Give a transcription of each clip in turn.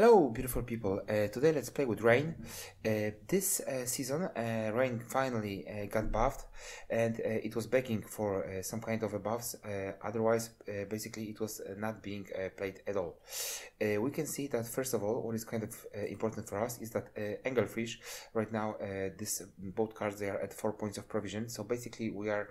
Hello, beautiful people. Today let's play with Rain. This season, Rain finally got buffed, and it was begging for some kind of a buffs. Otherwise, basically, it was not being played at all. We can see that first of all, what is kind of important for us is that Anglefish right now, this both cards they are at 4 points of provision. So basically, we are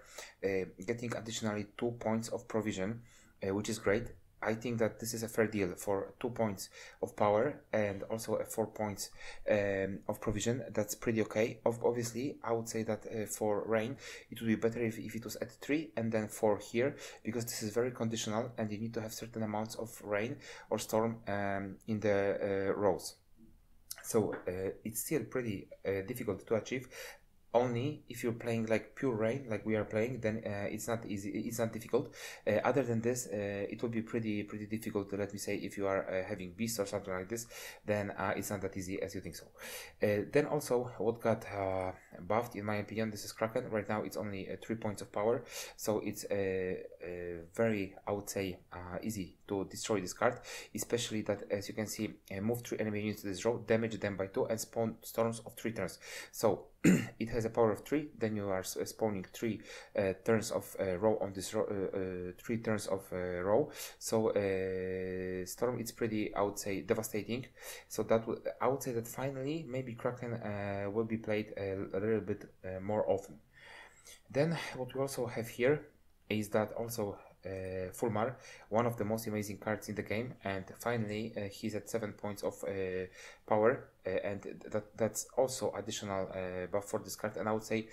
getting additionally 2 points of provision, which is great. I think that this is a fair deal for 2 points of power and also a 4 points of provision. That's pretty okay. Obviously, I would say that for Rain, it would be better if it was at 3 and then 4 here, because this is very conditional and you need to have certain amounts of rain or storm in the rows. So it's still pretty difficult to achieve. Only if you're playing like pure rain, like we are playing, then it's not easy. It's not difficult. Other than this, it will be pretty difficult. Let me say, if you are having beast or something like this, then it's not that easy as you think so. Then also, what got buffed, in my opinion, this is Kraken. Right now, it's only 3 points of power, so it's very, I would say, easy to destroy this card. Especially that, as you can see, move 3 enemy units to this row, damage them by 2, and spawn storms of 3 turns. So it has a power of 3, then you are spawning 3 turns of row on this row, 3 turns of row. So storm, it's pretty, I would say, devastating. So that I would say that finally maybe Kraken will be played a little bit more often. Then what we also have here is that also Fulmar, one of the most amazing cards in the game, and finally he's at 7 points of power, and that's also additional buff for this card. And I would say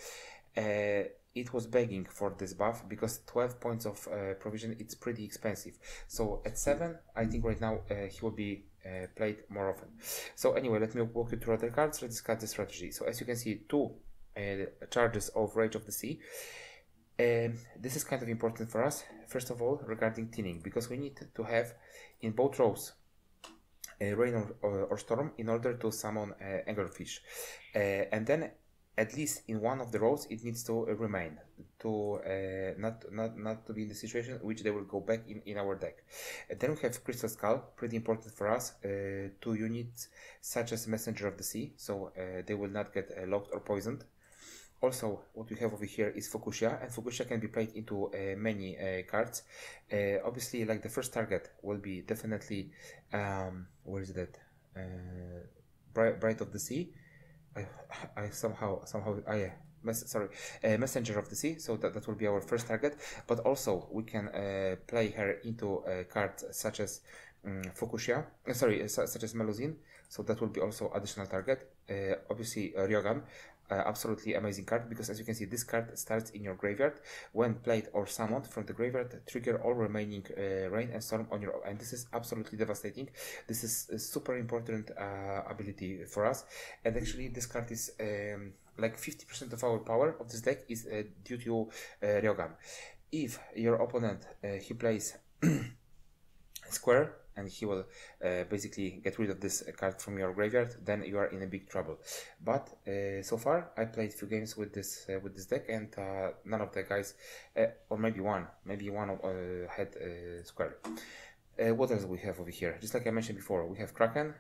it was begging for this buff, because 12 points of provision, it's pretty expensive. So at 7, I think right now he will be played more often. So anyway, let me walk you through other cards. Let's discuss the strategy. So as you can see, 2 charges of Rage of the Sea. This is kind of important for us, first of all, regarding thinning, because we need to have in both rows rain or storm in order to summon anglerfish, and then at least in one of the rows it needs to remain, to not to be in the situation which they will go back in our deck. And then we have Crystal Skull, pretty important for us, 2 units such as Messenger of the Sea, so they will not get locked or poisoned. Also, what we have over here is Fukushia, and Fukushia can be played into many cards. Obviously, like the first target will be definitely, where is that? Bright of the Sea. I somehow, yeah. Messenger of the Sea, so that will be our first target. But also, we can play her into cards such as Fukushia, such as Melusine, so that will be also additional target. Obviously, Ryogan. Absolutely amazing card, because as you can see, this card starts in your graveyard. When played or summoned from the graveyard, trigger all remaining rain and storm on your own, and this is absolutely devastating. This is a super important ability for us, and actually this card is like 50% of our power of this deck is due to Ryogan. If your opponent he plays square, and he will basically get rid of this card from your graveyard, then you are in a big trouble. But so far, I played few games with this deck, and none of the guys, or maybe one had square. What else we have over here? Just like I mentioned before, we have Kraken,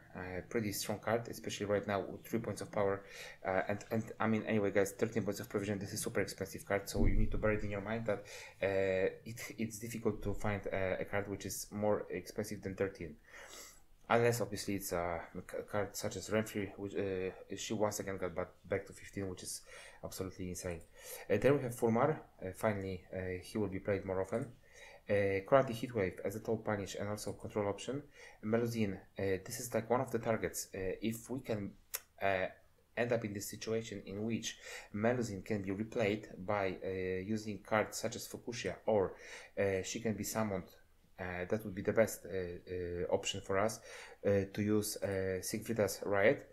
pretty strong card, especially right now with 3 points of power, and I mean, anyway guys, 13 points of provision, this is super expensive card, so you need to bear it in your mind that it's difficult to find a card which is more expensive than 13. Unless obviously it's a card such as Renfrey, which she once again got back to 15, which is absolutely insane. Then we have Fulmar, finally he will be played more often. Currently Heatwave as a top punish and also control option. Melusine, this is like one of the targets. If we can end up in this situation in which Melusine can be replayed by using cards such as Fukushia, or she can be summoned, that would be the best option for us, to use Sigvida's Riot,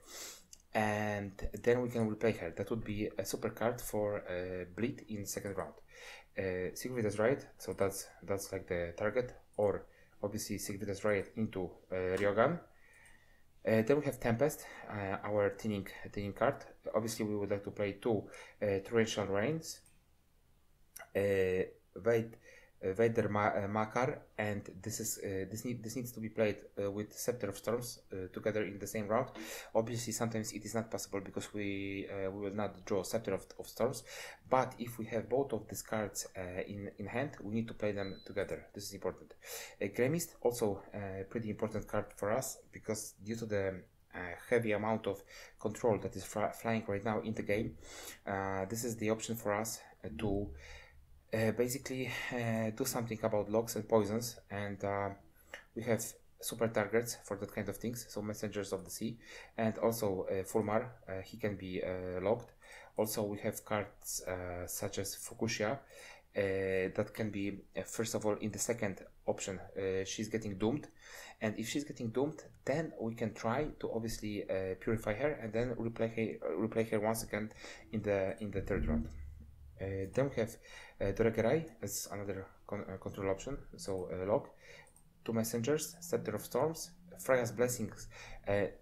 and then we can replay her. That would be a super card for bleed in second round. Sigvida's Riot, so that's like the target, or obviously Sigvida's Riot into Ryogan. Then we have Tempest, our thinning card. Obviously we would like to play 2 torrential rains. Wait, Vader Makar, and this needs to be played with Scepter of Storms together in the same round. Obviously, sometimes it is not possible because we will not draw Scepter of Storms. But if we have both of these cards in hand, we need to play them together. This is important. Gremist, also a pretty important card for us because due to the heavy amount of control that is flying right now in the game, this is the option for us to basically do something about locks and poisons, and we have super targets for that kind of things, so Messengers of the Sea, and also Fulmar, he can be locked. Also we have cards such as Fukushia that can be first of all in the second option, she's getting doomed, and if she's getting doomed, then we can try to obviously purify her and then replay her once again in the third round. Then we have Doregerai as another control option, so lock, 2 Messengers, Scepter of Storms, Freya's Blessings.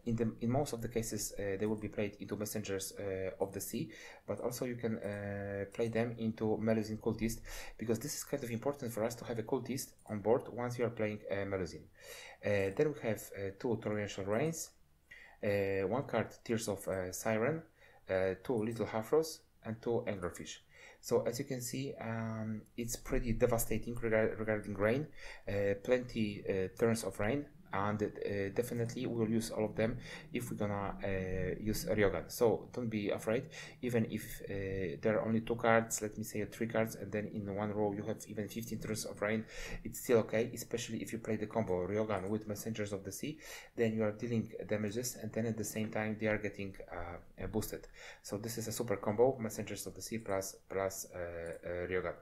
In most of the cases they will be played into Messengers of the Sea, but also you can play them into Melusine Cultist, because this is kind of important for us to have a Cultist on board once you are playing Melusine. Then we have 2 Torrential Rains, 1 card Tears of Siren, 2 Little Halfrows, and 2 Anglerfish. So as you can see, it's pretty devastating regarding rain, plenty turns of rain, and definitely we will use all of them if we're gonna use Ryogan. So don't be afraid, even if there are only 2 cards, let me say 3 cards, and then in one row you have even 15 turns of rain, it's still okay, especially if you play the combo Ryogan with Messengers of the Sea, then you are dealing damages and then at the same time they are getting boosted. So this is a super combo, Messengers of the Sea plus Ryogan.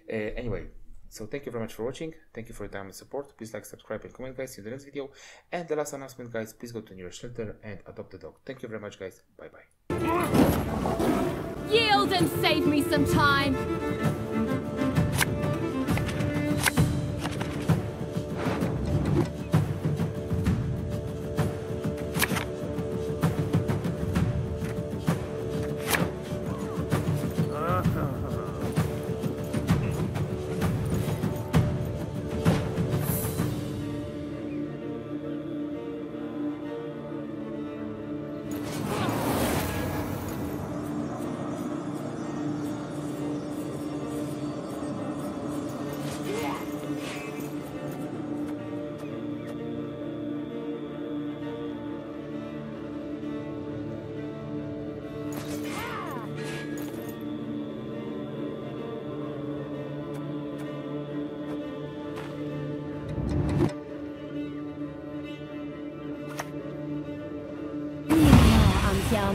Anyway, so thank you very much for watching, thank you for your time and support, please like, subscribe and comment guys, see you in the next video, and the last announcement guys, please go to your shelter and adopt a dog. Thank you very much guys, bye bye. Yield and save me some time!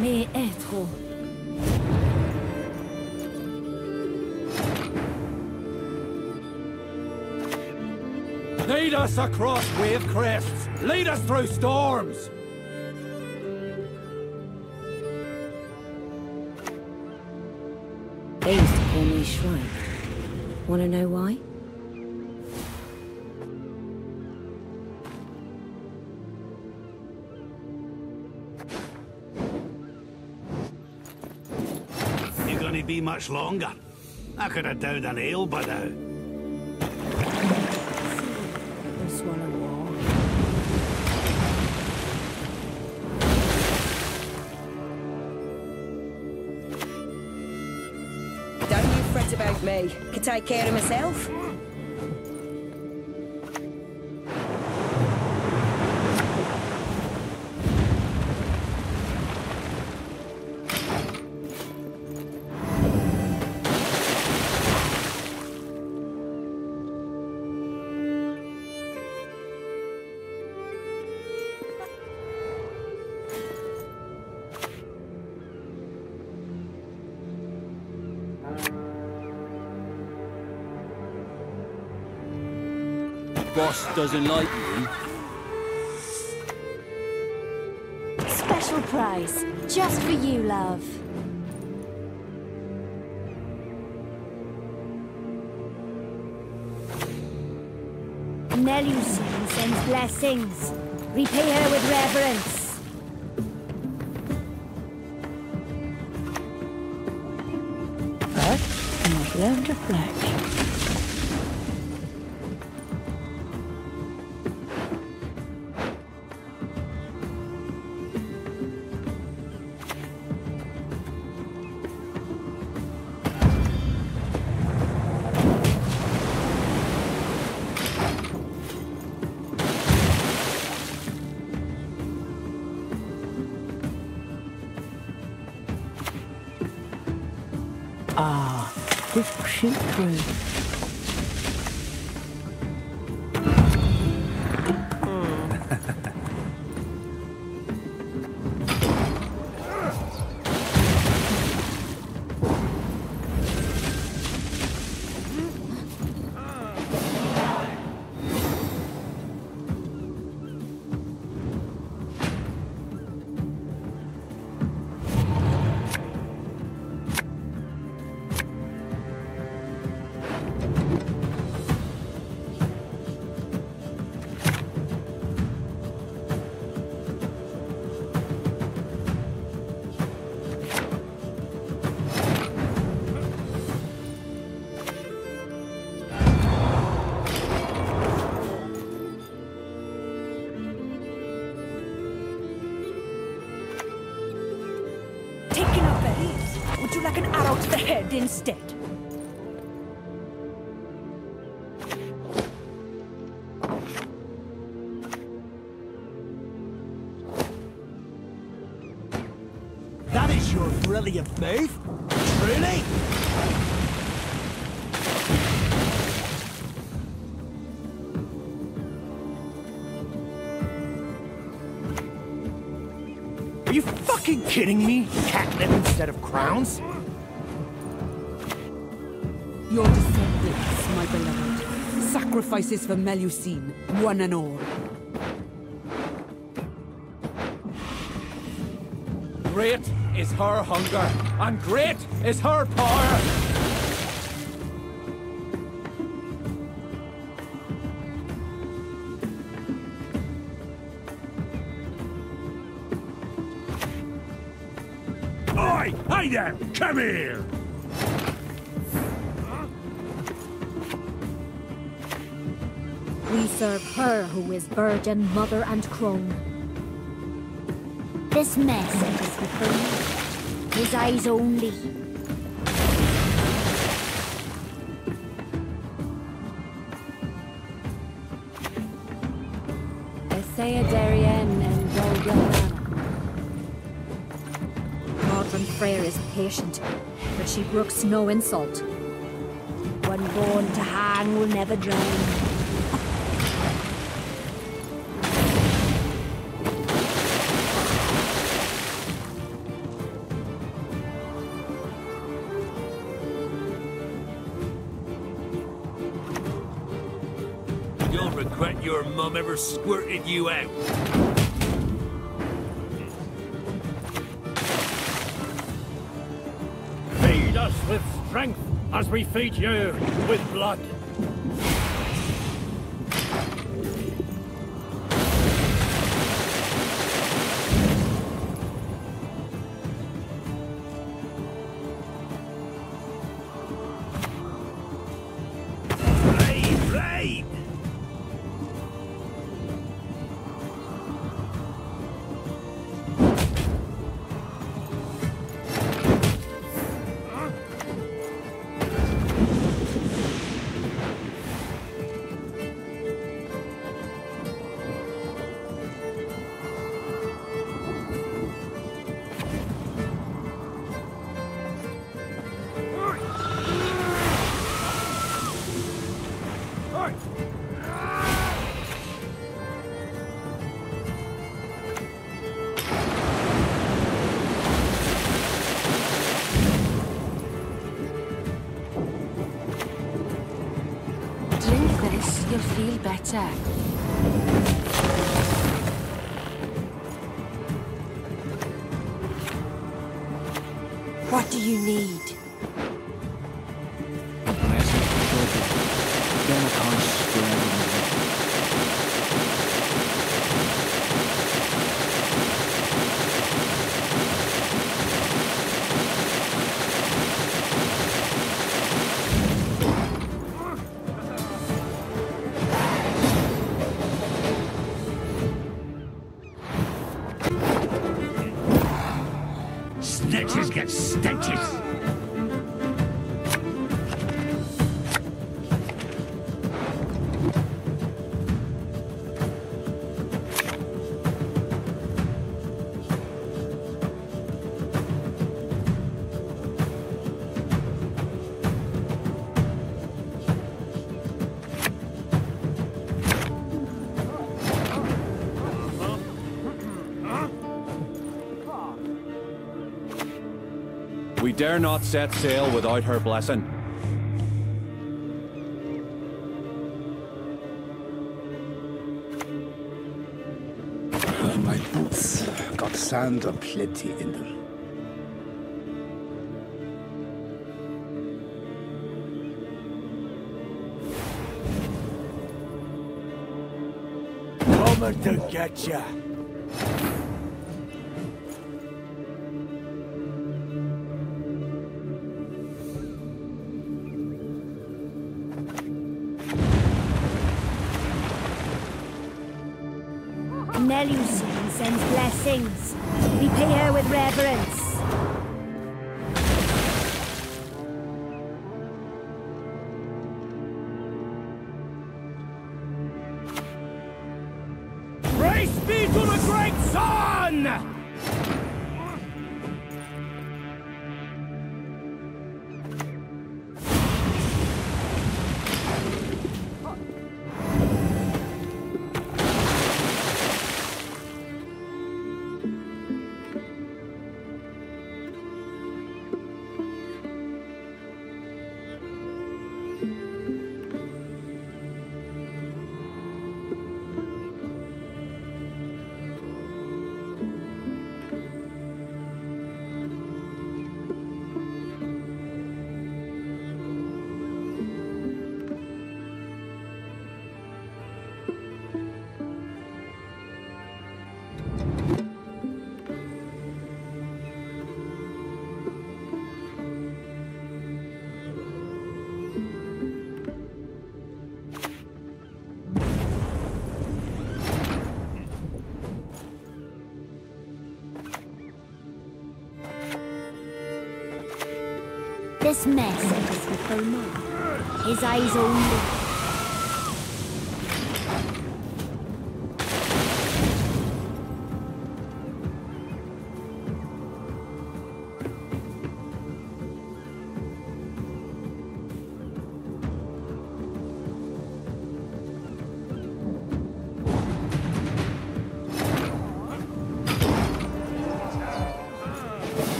Mais être. Lead us across wave crests! Lead us through storms! They used to call me Shrike. Wanna know why? Be much longer. I could have downed an ale by now. Don't you fret about me. Can take care of myself. Boss doesn't like you. Special prize, just for you, love. Melusine sends blessings. Repay her with reverence. But I must learn to flex. quick shoot through. Would you like an arrow to the head instead? That is your brilliant move? Truly? Are you fucking kidding me? Catnip instead of crowns? Your descendants, my beloved. Sacrifices for Melusine, one and all. Great is her hunger, and great is her power! Oi! Hey there! Come here! We serve her who is virgin, mother and crone. This mess is for him. His eyes only. Essaya Darien and Golgana. Modern Freyr is patient, but she brooks no insult. One born to hang will never drown. You'll regret your mum ever squirted you out. Feed us with strength as we feed you with blood. Drink this, you'll feel better. What do you need? Snitches get stitches. We dare not set sail without her blessing. My boots got sand aplenty in them. Coming to get ya. Nelucine sends blessings. We pay her with reverence. Praise be to the great sun! This message is for Fulmar. His eyes only.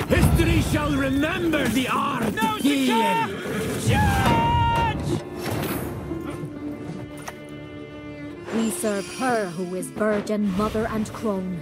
History shall remember the art. No, Judge! We serve her who is virgin, mother, and crone.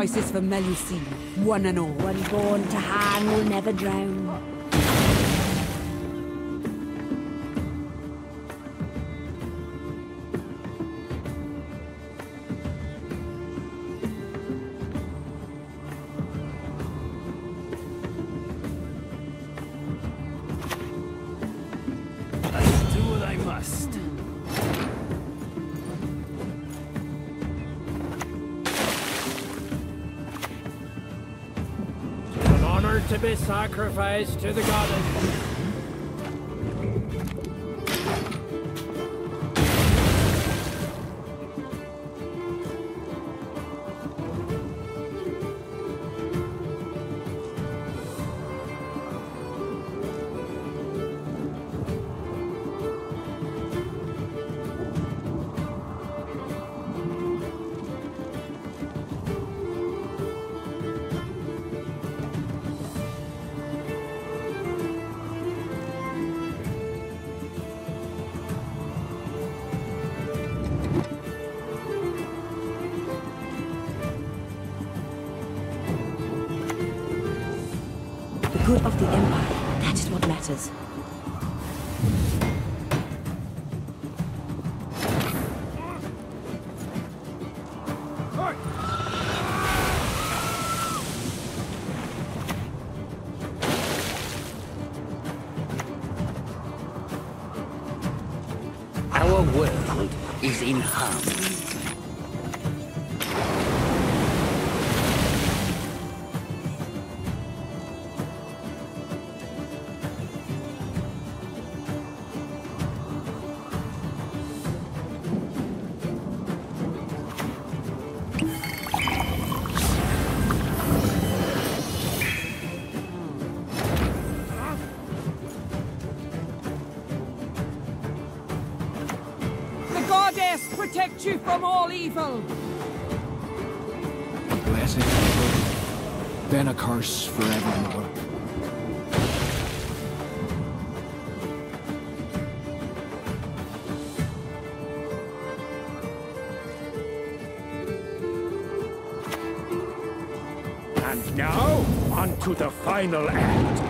Sacrifices for Melusine, one and all. One born to hang will never drown. I'll do what I must. An honor to be sacrificed to the goddess. The good of the Empire, that is what matters. Our world is in harmony. The goddess protect you from all evil! Blessing, then a curse forevermore. And now, on to the final act.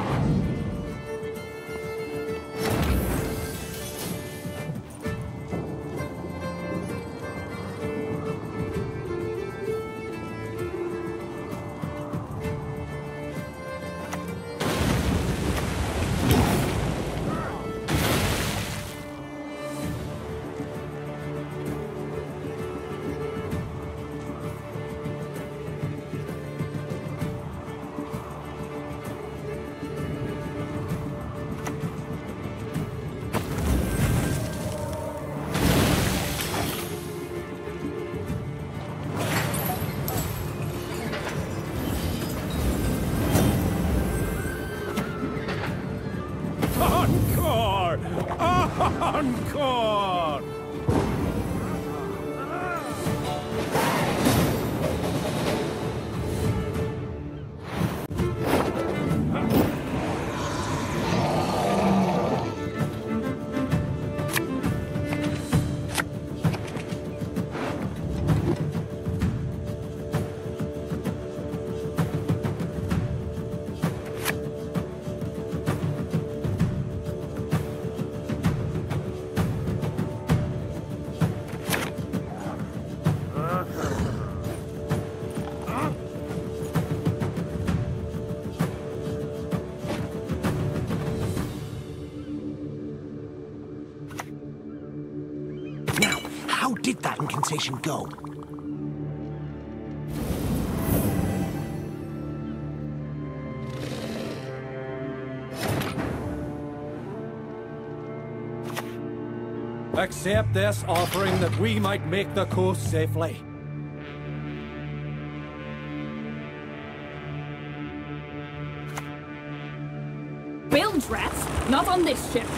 Encore! Encore! Now, how did that incantation go? Accept this offering that we might make the coast safely. Build rats, not on this ship.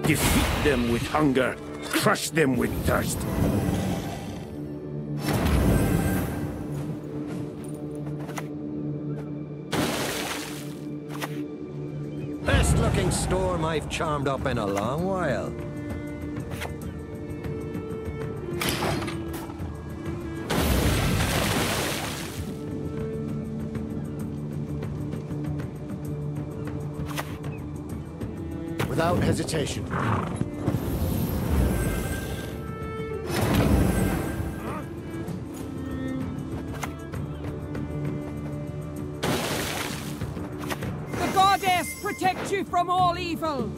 Defeat them with hunger, crush them with thirst. Best looking storm I've charmed up in a long while. Without hesitation. The goddess protect you from all evil!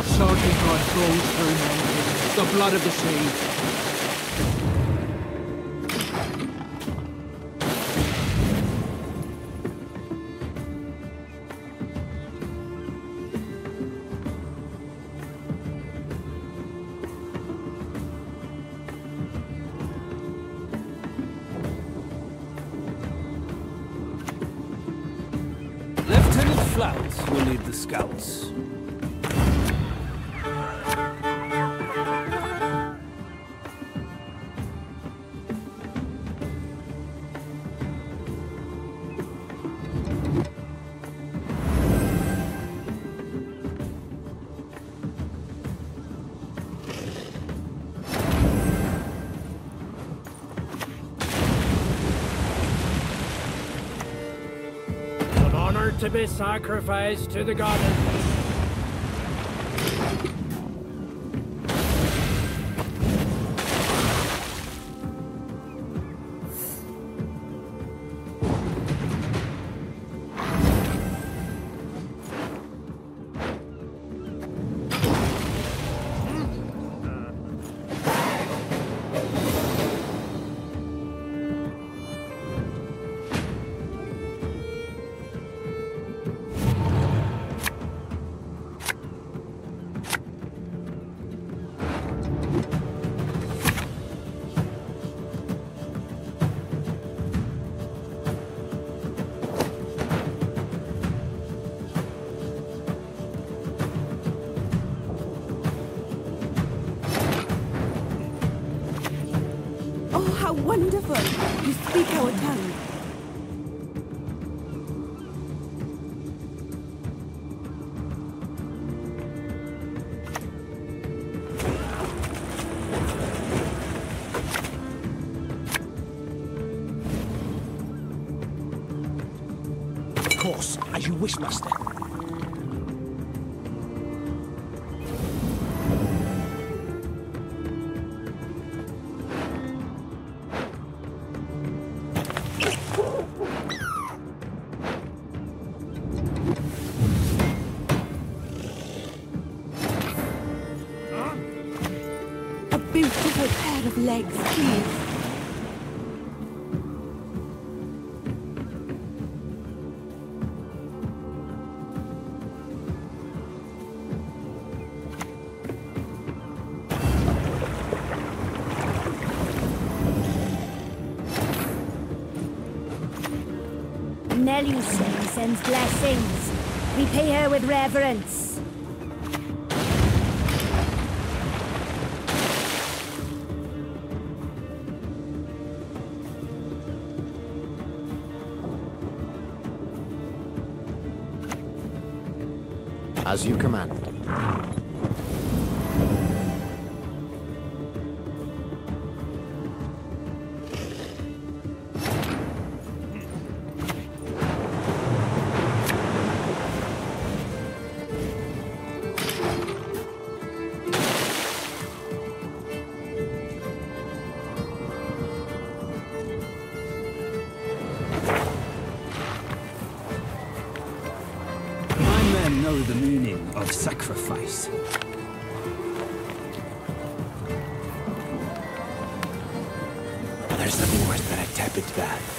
Sergeant God flows through mountains, the blood of the sea. Lieutenant Flout will lead the scouts. To be sacrificed to the goddess. How wonderful! You speak our tongue. Of course, as you wish, Master. Beautiful pair of legs, please. Melusine sends blessings. We pay her with reverence. As you command. Know the meaning of sacrifice. There's nothing worse than a tepid bath.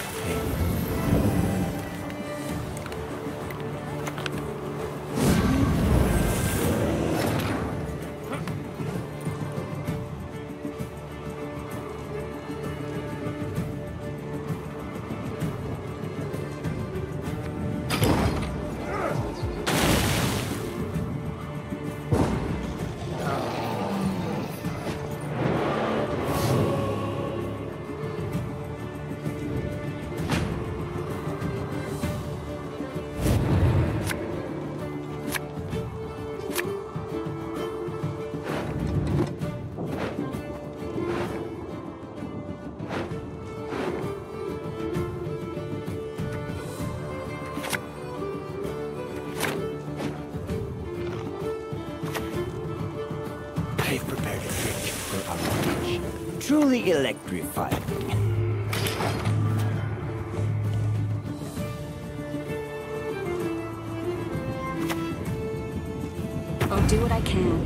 Truly electrifying. I'll do what I can.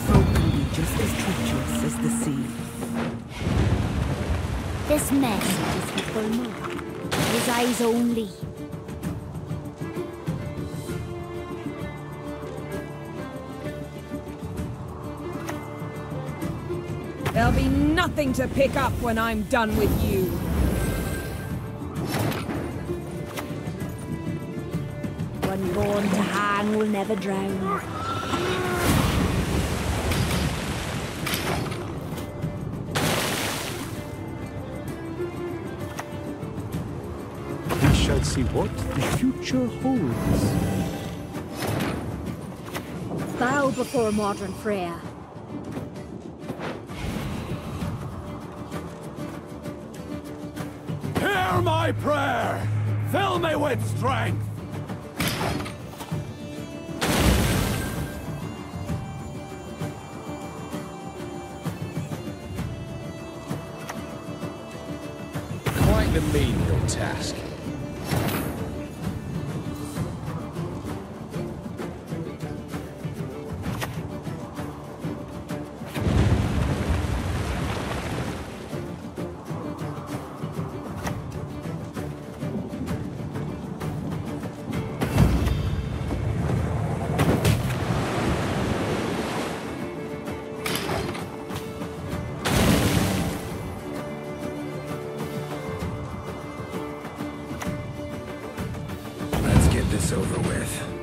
Folk can be just as treacherous as the sea. This message is for Fulmar. His eyes only. There'll be nothing to pick up when I'm done with you. One born to hang will never drown. We shall see what the future holds. Bow before modern Freya. Hear my prayer! Fill me with strength! Quite the menial task. Let's get this over with.